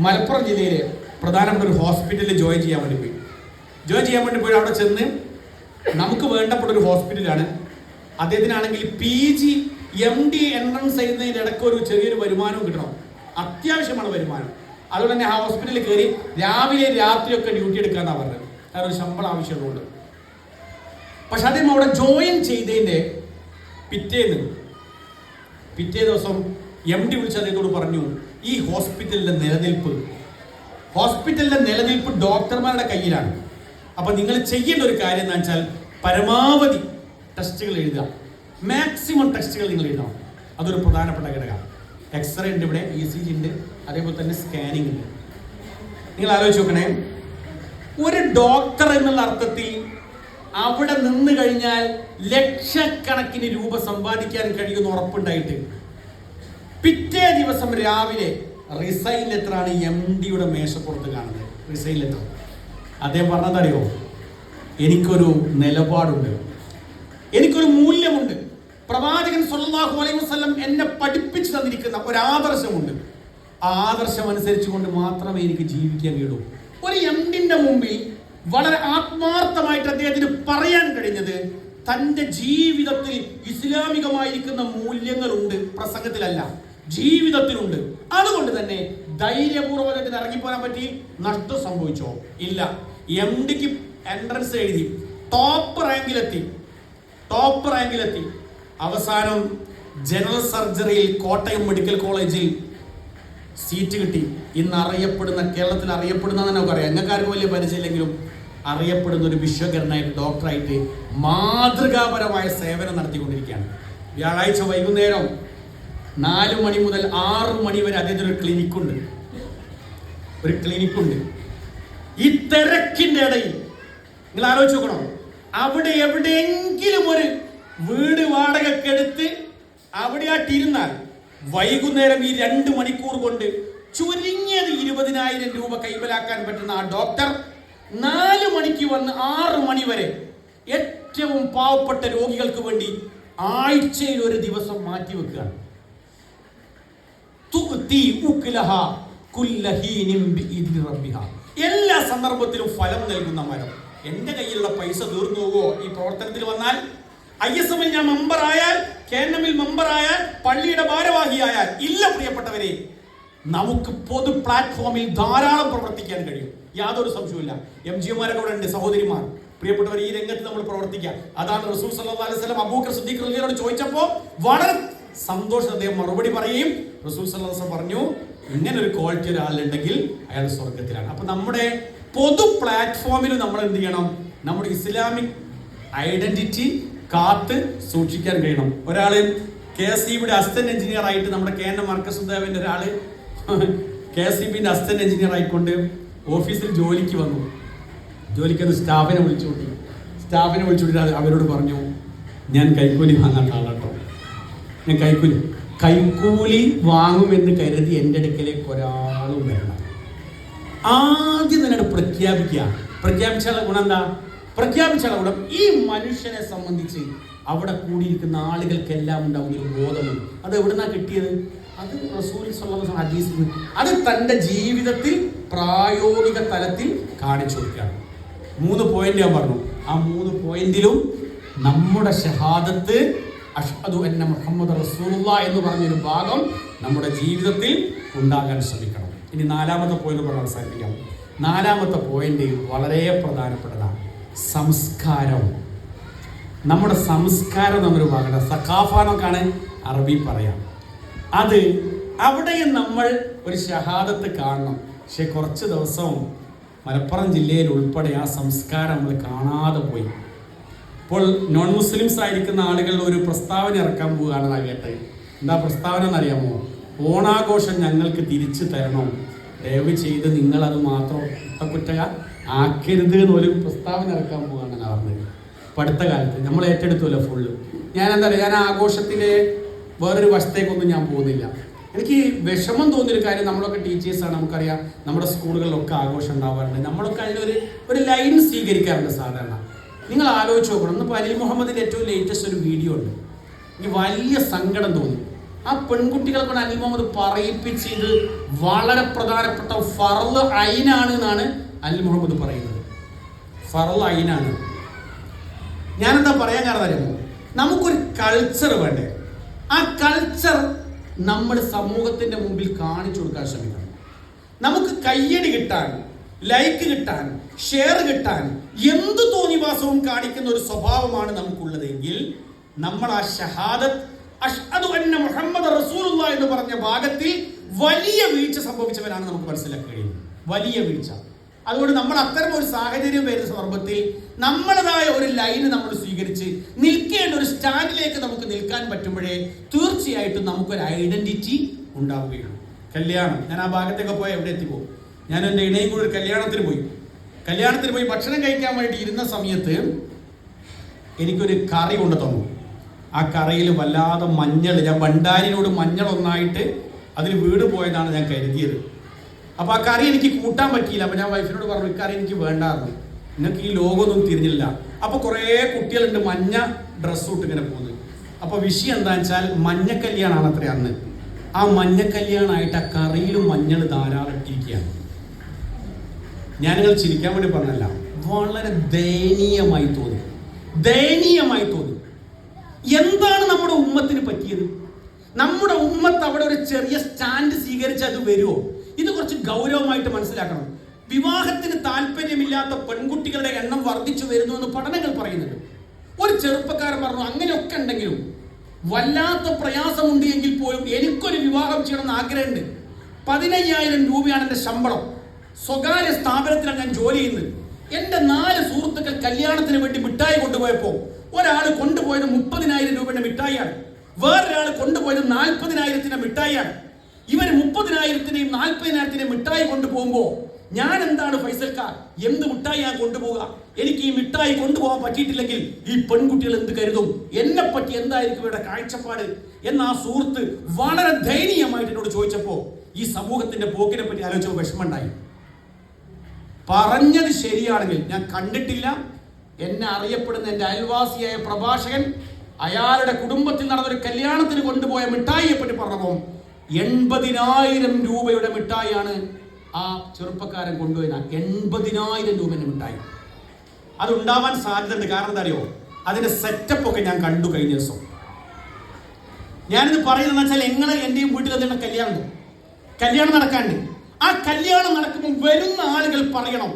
മലപ്പുറം ജില്ലയിലെ പ്രധാനപ്പെട്ട ഒരു ഹോസ്പിറ്റലിൽ ജോയിൻ ചെയ്യാൻ വേണ്ടി പോയി അവിടെ ചെന്ന് നമുക്ക് വേണ്ടപ്പെട്ട ഒരു ഹോസ്പിറ്റലാണ്. അദ്ദേഹത്തിനാണെങ്കിൽ PG MD എൻട്രൻസ് ചെയ്യുന്നതിൻ്റെ ഇടയ്ക്ക് ഒരു ചെറിയൊരു വരുമാനവും കിട്ടണം, അത്യാവശ്യമാണ് വരുമാനം. അതുകൊണ്ട് തന്നെ ആ ഹോസ്പിറ്റലിൽ കയറി രാവിലെ രാത്രിയൊക്കെ ഡ്യൂട്ടി എടുക്കാന്നാണ് പറഞ്ഞത്, കാരണം ഒരു ശമ്പളം ആവശ്യമുള്ളതുകൊണ്ട്. പക്ഷെ അദ്ദേഹം അവിടെ ജോയിൻ ചെയ്തതിൻ്റെ പിറ്റേ ദിവസം MD വിളിച്ച് അദ്ദേഹത്തോട് പറഞ്ഞു, ഈ ഹോസ്പിറ്റലിന്റെ നിലനിൽപ്പ് ഡോക്ടർമാരുടെ കയ്യിലാണ്. അപ്പൊ നിങ്ങൾ ചെയ്യേണ്ട ഒരു കാര്യം എന്താ വെച്ചാൽ പരമാവധി ടെസ്റ്റുകൾ എഴുതുക, മാക്സിമം ടെസ്റ്റുകൾ നിങ്ങൾ എഴുതണം. അതൊരു പ്രധാനപ്പെട്ട ഘടകം. എക്സ്റേ ഉണ്ട്, ഇവിടെ ECG ഉണ്ട്, അതേപോലെ തന്നെ സ്കാനിങ് ഉണ്ട്. നിങ്ങൾ ആലോചിച്ച് നോക്കണേ, ഒരു ഡോക്ടർ എന്നുള്ള അർത്ഥത്തിൽ അവിടെ നിന്ന് കഴിഞ്ഞാൽ ലക്ഷക്കണക്കിന് രൂപ സമ്പാദിക്കാൻ കഴിയുന്ന ഉറപ്പുണ്ടായിട്ട് പിറ്റേ ദിവസം രാവിലെ റിസൈൻ ലെറ്ററാണ് MDയുടെ മേശപ്പുറത്ത് കാണുന്നത്. റിസൈൻ ലെറ്റർ അദ്ദേഹം പറഞ്ഞതറിയോ, എനിക്കൊരു നിലപാടുണ്ട്, എനിക്കൊരു മൂല്യമുണ്ട്, പ്രവാചകൻ സ്വല്ലല്ലാഹു അലൈഹി വസല്ലം എന്നെ പഠിപ്പിച്ചു തന്നിരിക്കുന്ന ഒരു ആദർശമുണ്ട്, ആ ആദർശം അനുസരിച്ചുകൊണ്ട് മാത്രമേ എനിക്ക് ജീവിക്കാൻ കഴിയൂ. ഒരു MDന്റെ മുമ്പിൽ വളരെ ആത്മാർത്ഥമായിട്ട് അദ്ദേഹത്തിന് പറയാൻ കഴിഞ്ഞത് തൻ്റെ ജീവിതത്തിൽ ഇസ്ലാമികമായിരിക്കുന്ന മൂല്യങ്ങളുണ്ട്, പ്രസംഗത്തിലല്ല, ജീവിതത്തിലുണ്ട്. അതുകൊണ്ട് തന്നെ ധൈര്യപൂർവ്വം ഇറങ്ങിപ്പോരാൻ പറ്റി. നഷ്ടം സംഭവിച്ചോ? ഇല്ല. MDക്ക് എൻട്രൻസ് എഴുതി ടോപ്പ് റാങ്കിലെത്തി. അവസാനം ജനറൽ സർജറിയിൽ കോട്ടയം മെഡിക്കൽ കോളേജിൽ സീറ്റ് കിട്ടി. ഇന്ന് അറിയപ്പെടുന്ന, കേരളത്തിൽ അറിയപ്പെടുന്ന തന്നെ നമുക്കറിയാം, എങ്ങക്കാർക്ക് വലിയ പരിചയമില്ലെങ്കിലും അറിയപ്പെടുന്ന ഒരു വിശ്വകരനായിട്ട് ഡോക്ടറായിട്ട് മാതൃകാപരമായ സേവനം നടത്തിക്കൊണ്ടിരിക്കുകയാണ്. വ്യാഴാഴ്ച വൈകുന്നേരം 4 മണി മുതൽ 6 മണി വരെ അദ്ദേഹത്തിന് ഒരു ക്ലിനിക്കുണ്ട്. ഈ തിരക്കിന്റെ ഇടയിൽ നിങ്ങൾ ആലോചിച്ച് നോക്കണം, അവിടെ എവിടെയെങ്കിലും ഒരു വീട് വാടകക്കെടുത്ത് അവിടെയായിട്ടിരുന്നാൽ വൈകുന്നേരം ഈ 2 മണിക്കൂർ കൊണ്ട് ചുരുങ്ങിയത് 20,000 രൂപ കൈവലാക്കാൻ പറ്റുന്ന ആ ഡോക്ടർ 4 മണിക്ക് വന്ന് 6 മണി വരെ ഏറ്റവും പാവപ്പെട്ട രോഗികൾക്ക് വേണ്ടി ആഴ്ചയിൽ ഒരു ദിവസം മാറ്റിവെക്കുകയാണ്. എല്ലാ സന്ദർഭത്തിലും ഫലം നൽകുന്ന മരം. എന്റെ കയ്യിലുള്ള പൈസ തീർന്നു പോവോ ഈ പ്രവർത്തനത്തിൽ വന്നാൽ? ISMൽ ഞാൻ മെമ്പറായാൽ, KNMൽ മെമ്പറായാൽ, പള്ളിയുടെ ഭാരവാഹിയായാൽ? ഇല്ല പ്രിയപ്പെട്ടവരെ, നമുക്ക് പൊതു പ്ലാറ്റ്ഫോമിൽ ധാരാളം പ്രവർത്തിക്കാൻ കഴിയും, യാതൊരു സംശയവുമില്ല. MGമാരൊക്കെ ഇവിടെ ഉണ്ട്, സഹോദരിമാർ, പ്രിയപ്പെട്ടവർ, ഈ രംഗത്ത് നമ്മൾ പ്രവർത്തിക്കാം. അതാണ് റസൂൽ സല്ലല്ലാഹു അലൈഹി വസല്ലം അബൂബക്കർ സിദ്ദീഖ് റളിയല്ലാഹു ചോദിച്ചപ്പോൾ വളരെ സന്തോഷം അദ്ദേഹം മറുപടി പറയും. റസൂൽ സല്ലല്ലാഹു അലൈഹി വസല്ലം പറഞ്ഞു, ഇങ്ങനെ ഒരു ക്വാളിറ്റി ഒരാളുണ്ടെങ്കിൽ അയാൾ സ്വർഗത്തിലാണ്. അപ്പൊ നമ്മുടെ പൊതു പ്ലാറ്റ്ഫോമിൽ നമ്മൾ എന്ത് ചെയ്യണം? നമ്മുടെ ഇസ്ലാമിക് ഐഡന്റിറ്റി കാത്ത് സൂക്ഷിക്കാൻ കഴിയണം. ഒരാള് KSEBിയുടെ അസിസ്റ്റന്റ് എഞ്ചിനീയർ ആയിട്ട്, നമ്മുടെ KNM മർക്കസ് ഉദ്യാവിന്റെ ഒരാള് KSEBിന്റെ അസിസ്റ്റന്റ് എഞ്ചിനീയർ ആയിക്കൊണ്ട് ഓഫീസിൽ ജോലിക്ക് വന്നു. ജോലിക്ക് സ്റ്റാഫിനെ വിളിച്ചുകൂട്ടി അവരോട് പറഞ്ഞു, ഞാൻ കൈക്കൂലി വാങ്ങാത്ത ആളാട്ടോ, ഞാൻ കൈക്കൂലി വാങ്ങുമെന്ന് കരുതി എൻ്റെ അടുക്കലേക്ക് ഒരാളും വരണം. ആദ്യം തന്നെ പ്രഖ്യാപിച്ചാലുള്ള ഗുണം എന്താ? പ്രഖ്യാപിച്ചാലുള്ള ഗുണം, ഈ മനുഷ്യനെ സംബന്ധിച്ച് അവിടെ കൂടിയിരിക്കുന്ന ആളുകൾക്കെല്ലാം ഉണ്ടാകുന്ന ഒരു ബോധമുണ്ട്. അത് എവിടുന്നാ കിട്ടിയത്? അത് റസൂൽ സ്വല്ലല്ലാഹു അലൈഹി വസല്ലം ഹദീസിൽ, അത് തൻ്റെ ജീവിതത്തിൽ പ്രായോഗിക തലത്തിൽ കാണിച്ചു കൊടുക്കുകയാണ്. 3 പോയിന്റ് ഞാൻ പറഞ്ഞു. ആ 3 പോയിന്റിലും നമ്മുടെ ഷഹാദത്ത് അഷ്ഹദു അന്ന മുഹമ്മദ് റസൂലുള്ളാഹി എന്ന് പറഞ്ഞൊരു ഭാഗം നമ്മുടെ ജീവിതത്തിൽ ഉണ്ടാകാൻ ശ്രമിക്കണം. ഇനി 4ാമത്തെ പോയിന്റ് പറഞ്ഞ് അവസാനിപ്പിക്കാം. 4ാമത്തെ പോയിന്റ് വളരെ പ്രധാനപ്പെട്ടതാണ്, സംസ്കാരം. നമ്മുടെ സംസ്കാരം എന്നൊരു ഭാഗമാണ്, സഖാഫ എന്നൊക്കെയാണ് അറബി പറയാം. അത് അവിടെയും നമ്മൾ ഒരു ഷഹാദത്ത് കാണണം. പക്ഷെ കുറച്ച് ദിവസം മലപ്പുറം ജില്ലയിൽ ഉൾപ്പെടെ ആ സംസ്കാരം നമ്മൾ കാണാതെ പോയി. ഇപ്പോൾ നോൺ മുസ്ലിംസ് ആയിരിക്കുന്ന ആളുകൾ ഒരു പ്രസ്താവന ഇറക്കാൻ പോവുകയാണെന്നാ കേട്ടത്. എന്താ പ്രസ്താവന എന്നറിയാമോ? ഓണാഘോഷം ഞങ്ങൾക്ക് തിരിച്ചു തരണം, ദയവ് ചെയ്ത് നിങ്ങളത് മാത്രം കുറ്റക ആക്കരുത് എന്നൊരു പ്രസ്താവന ഇറക്കാൻ പോവുകയാണെന്നാണ് പറഞ്ഞത്. ഇപ്പം അടുത്ത കാലത്ത് നമ്മൾ ഏറ്റെടുത്തുമല്ലോ ഫുള്ള്. ഞാൻ എന്താ പറയുക, ഞാൻ ആഘോഷത്തിലെ വേറൊരു വശത്തേക്കൊന്നും ഞാൻ പോകുന്നില്ല. എനിക്ക് വിഷമം തോന്നിയൊരു കാര്യം, നമ്മളൊക്കെ ടീച്ചേഴ്സാണ്, നമുക്കറിയാം നമ്മുടെ സ്കൂളുകളിലൊക്കെ ആഘോഷം ഉണ്ടാവാറുണ്ട്. നമ്മളൊക്കെ അതിലൊരു ലൈൻ സ്വീകരിക്കാറുണ്ട് സാധാരണ. നിങ്ങൾ ആലോചിച്ച് നോക്കണം. ഇന്നിപ്പോൾ അനിൽ മുഹമ്മദിൻ്റെ ഏറ്റവും ലേറ്റസ്റ്റ് ഒരു വീഡിയോ ഉണ്ട്, എനിക്ക് വലിയ സങ്കടം തോന്നി. ആ പെൺകുട്ടികളെ കൊണ്ട് അലി മുഹമ്മദ് പറയിപ്പിച്ച് ഇത് വളരെ പ്രധാനപ്പെട്ട ഫർള് ഐനാണ് എന്നാണ് അലി മുഹമ്മദ് പറയുന്നത്. ഫർള് ഐനാണ്. ഞാനെന്താ പറയാൻ കാരണം അറിയാമോ? നമുക്കൊരു കൾച്ചർ വേണ്ടേ? ആ കൾച്ചർ നമ്മൾ സമൂഹത്തിന്റെ മുമ്പിൽ കാണിച്ചു കൊടുക്കാൻ ശ്രമിക്കണം. നമുക്ക് കയ്യടി കിട്ടാൻ, ലൈക്ക് കിട്ടാൻ, ഷെയർ കിട്ടാൻ എന്ത് തോന്നിവാസവും കാണിക്കുന്ന ഒരു സ്വഭാവമാണ് നമുക്കുള്ളതെങ്കിൽ നമ്മൾ ആ ഷഹാദത്ത് അഷ്ഹദു അന്ന മുഹമ്മദ് റസൂലുള്ളാഹി എന്ന് പറഞ്ഞ ഭാഗത്തിൽ വലിയ വീഴ്ച സംഭവിച്ചവരാണ് നമുക്ക് മനസ്സിലാക്കാൻ കഴിയുന്നത്. വലിയ വീഴ്ച. അതുകൊണ്ട് നമ്മൾ അത്തരം ഒരു സാഹചര്യം വരുന്ന സന്ദർഭത്തിൽ നമ്മളതായ ഒരു ലൈന് നമ്മൾ സ്വീകരിച്ച് നിൽക്കേണ്ട ഒരു സ്റ്റാൻഡിലേക്ക് നമുക്ക് നിൽക്കാൻ പറ്റുമ്പോഴേ തീർച്ചയായിട്ടും നമുക്കൊരു ഐഡന്റിറ്റി ഉണ്ടാവുകയുള്ളൂ. കല്യാണം, ഞാൻ ആ ഭാഗത്തൊക്കെ പോയി എവിടെ എത്തിപ്പോകും. ഞാൻ എൻ്റെ ഇണയും കൂടി ഒരു കല്യാണത്തിന് പോയി ഭക്ഷണം കഴിക്കാൻ വേണ്ടി ഇരുന്ന സമയത്ത് എനിക്കൊരു കറി കൊണ്ട് തന്നു. ആ കറിയിൽ വല്ലാതെ മഞ്ഞൾ, ഞാൻ ഭണ്ഡാരിനോട് മഞ്ഞൾ ഒന്നായിട്ട് അതിൽ വീട് പോയതാണ് ഞാൻ കരുതിയത്. അപ്പോൾ ആ കറി എനിക്ക് കൂട്ടാൻ പറ്റിയില്ല. അപ്പോൾ ഞാൻ വൈഫിനോട് പറഞ്ഞു, ഈ കറി എനിക്ക് വേണ്ടായിരുന്നു, നിങ്ങൾക്ക് ഈ ലോകമൊന്നും തിരിഞ്ഞില്ല. അപ്പോൾ കുറേ കുട്ടികളുണ്ട് മഞ്ഞ ഡ്രസ്സ് ഇട്ട് ഇങ്ങനെ പോകുന്നത്. അപ്പോൾ വിഷയം എന്താണെന്ന് വെച്ചാൽ മഞ്ഞക്കല്യാണമാണ് അത്ര അന്ന്. ആ മഞ്ഞക്കല്യാണമായിട്ട് ആ കറിയിലും മഞ്ഞൾ ധാരാളം ഇട്ടിരിക്കുകയാണ്. ഞാനിങ്ങൾ ചിരിക്കാൻ വേണ്ടി പറഞ്ഞല്ല, വളരെ ദയനീയമായി തോന്നി. എന്താണ് നമ്മുടെ ഉമ്മത്തിന് പറ്റിയത്? നമ്മുടെ ഉമ്മത്ത് അവിടെ ഒരു ചെറിയ സ്റ്റാൻഡ് സ്വീകരിച്ച് അത് വരുമോ? ഇത് കുറച്ച് ഗൗരവമായിട്ട് മനസ്സിലാക്കണം. വിവാഹത്തിന് താല്പര്യമില്ലാത്ത പെൺകുട്ടികളുടെ എണ്ണം വർദ്ധിച്ചു വരുന്നു എന്ന് പഠനങ്ങൾ പറയുന്നുണ്ട്. ഒരു ചെറുപ്പക്കാരൻ പറഞ്ഞു, അങ്ങനെയൊക്കെ ഉണ്ടെങ്കിലും വല്ലാത്ത പ്രയാസമുണ്ട് എങ്കിൽ പോലും എനിക്കൊരു വിവാഹം ചെയ്യണമെന്ന് ആഗ്രഹമുണ്ട്. 15,000 രൂപയാണ് എൻ്റെ ശമ്പളം. സ്വകാര്യ സ്ഥാപനത്തിലാണ് ഞാൻ ജോലി ചെയ്യുന്നത്. എൻ്റെ 4 സുഹൃത്തുക്കൾ കല്യാണത്തിന് വേണ്ടി മിഠായി കൊണ്ടുപോയപ്പോൾ ഒരാൾ കൊണ്ടുപോയത് 30,000 രൂപയുടെ മിഠായിയാണ്, വേറൊരാൾ കൊണ്ടുപോയത് 40,000 മിഠായിയാണ്. ഇവർ 30,000 40,000 മിഠായി കൊണ്ടുപോകുമ്പോൾ ഞാൻ എന്താണ് ഫൈസൽക്കാർ, എന്ത് മിഠായി ഞാൻ കൊണ്ടുപോകുക? എനിക്ക് ഈ മിഠായി കൊണ്ടുപോകാൻ പറ്റിയിട്ടില്ലെങ്കിൽ ഈ പെൺകുട്ടികൾ എന്ത് കരുതും, എന്നെ പറ്റി എന്തായിരിക്കും ഇവരുടെ കാഴ്ചപ്പാട് എന്ന് ആ സുഹൃത്ത് വളരെ ദയനീയമായിട്ട് എന്നോട് ചോദിച്ചപ്പോൾ ഈ സമൂഹത്തിന്റെ പോക്കിനെ പറ്റി ആലോചിച്ചപ്പോൾ വിഷമമുണ്ടായി. പറഞ്ഞത് ശരിയാണെങ്കിൽ, ഞാൻ കണ്ടിട്ടില്ല, എന്നെ അറിയപ്പെടുന്ന എൻ്റെ അയൽവാസിയായ പ്രഭാഷകൻ അയാളുടെ കുടുംബത്തിൽ നടന്നൊരു കല്യാണത്തിന് കൊണ്ടുപോയ മിഠായിയെ പറ്റി പറഞ്ഞപ്പോൾ 80,000 രൂപയുടെ മിഠായിയാണ് ആ ചെറുപ്പക്കാരൻ കൊണ്ടുപോയത്. 80,000 രൂപയുടെ മിഠായി. അതുണ്ടാവാൻ സാധ്യതയുണ്ട്. കാരണം എന്താ അറിയോ? അതിന്റെ സെറ്റപ്പ് ഒക്കെ ഞാൻ കണ്ടു കഴിഞ്ഞ ദിവസം. ഞാനിത് പറയുന്നത് വെച്ചാൽ എങ്ങനെ എൻ്റെയും വീട്ടിൽ എന്തെങ്കിലും കല്യാണം നടക്കാണ്ട്, ആ കല്യാണം നടക്കുമ്പോൾ വരുന്ന ആളുകൾ പറയണം,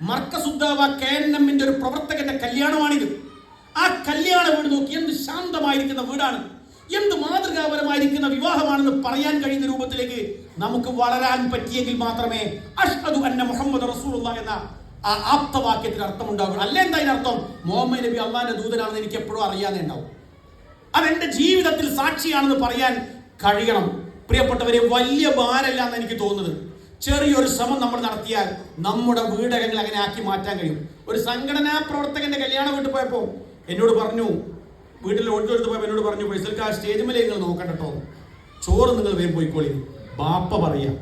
മർക്കസുദ്ദാവ KNM-ന്റെ ഒരു പ്രവർത്തകന്റെ കല്യാണമാണിത്. ആ കല്യാണ വീട് നോക്കി എന്ത് ശാന്തമായിരിക്കുന്ന വീടാണ്, എന്ത് മാതൃകാപരമായിരിക്കുന്ന വിവാഹമാണെന്ന് പറയാൻ കഴിയുന്ന രൂപത്തിലേക്ക് നമുക്ക് വളരാൻ പറ്റിയെങ്കിൽ മാത്രമേ അഷ്ഹദു അന്ന മുഹമ്മദ് റസൂലുള്ളാഹി എന്ന ആ ആപ്തവാക്യത്തിന് അർത്ഥമുണ്ടാവുള്ളൂ. അല്ല എന്താ അതിനർത്ഥം? മുഹമ്മദ് നബി അള്ളാഹിന്റെ ദൂതനാണെന്ന് എനിക്ക് എപ്പോഴും അറിയാതെ ഉണ്ടാവും. അതെന്റെ ജീവിതത്തിൽ സാക്ഷിയാണെന്ന് പറയാൻ കഴിയണം. പ്രിയപ്പെട്ടവരെ, വലിയ ഭാരമല്ല എന്ന് എനിക്ക് തോന്നുന്നത്. ചെറിയൊരു ശ്രമം നമ്മൾ നടത്തിയാൽ നമ്മുടെ വീടകങ്ങൾ അങ്ങനെ ആക്കി മാറ്റാൻ കഴിയും. ഒരു സംഘടനാ പ്രവർത്തകന്റെ കല്യാണ വീട്ടിൽ പോയപ്പോൾ എന്നോട് പറഞ്ഞു, വീട്ടിൽ ഓടിച്ചെടുത്ത് പോയപ്പോൾ എന്നോട് പറഞ്ഞു, ഫൈസൽക്കാർ സ്റ്റേജ് മേലെ നിങ്ങൾ നോക്കണ്ടോ, ചോറ് നിങ്ങൾ വേഗം പോയിക്കോളി, ബാപ്പ പറയാം.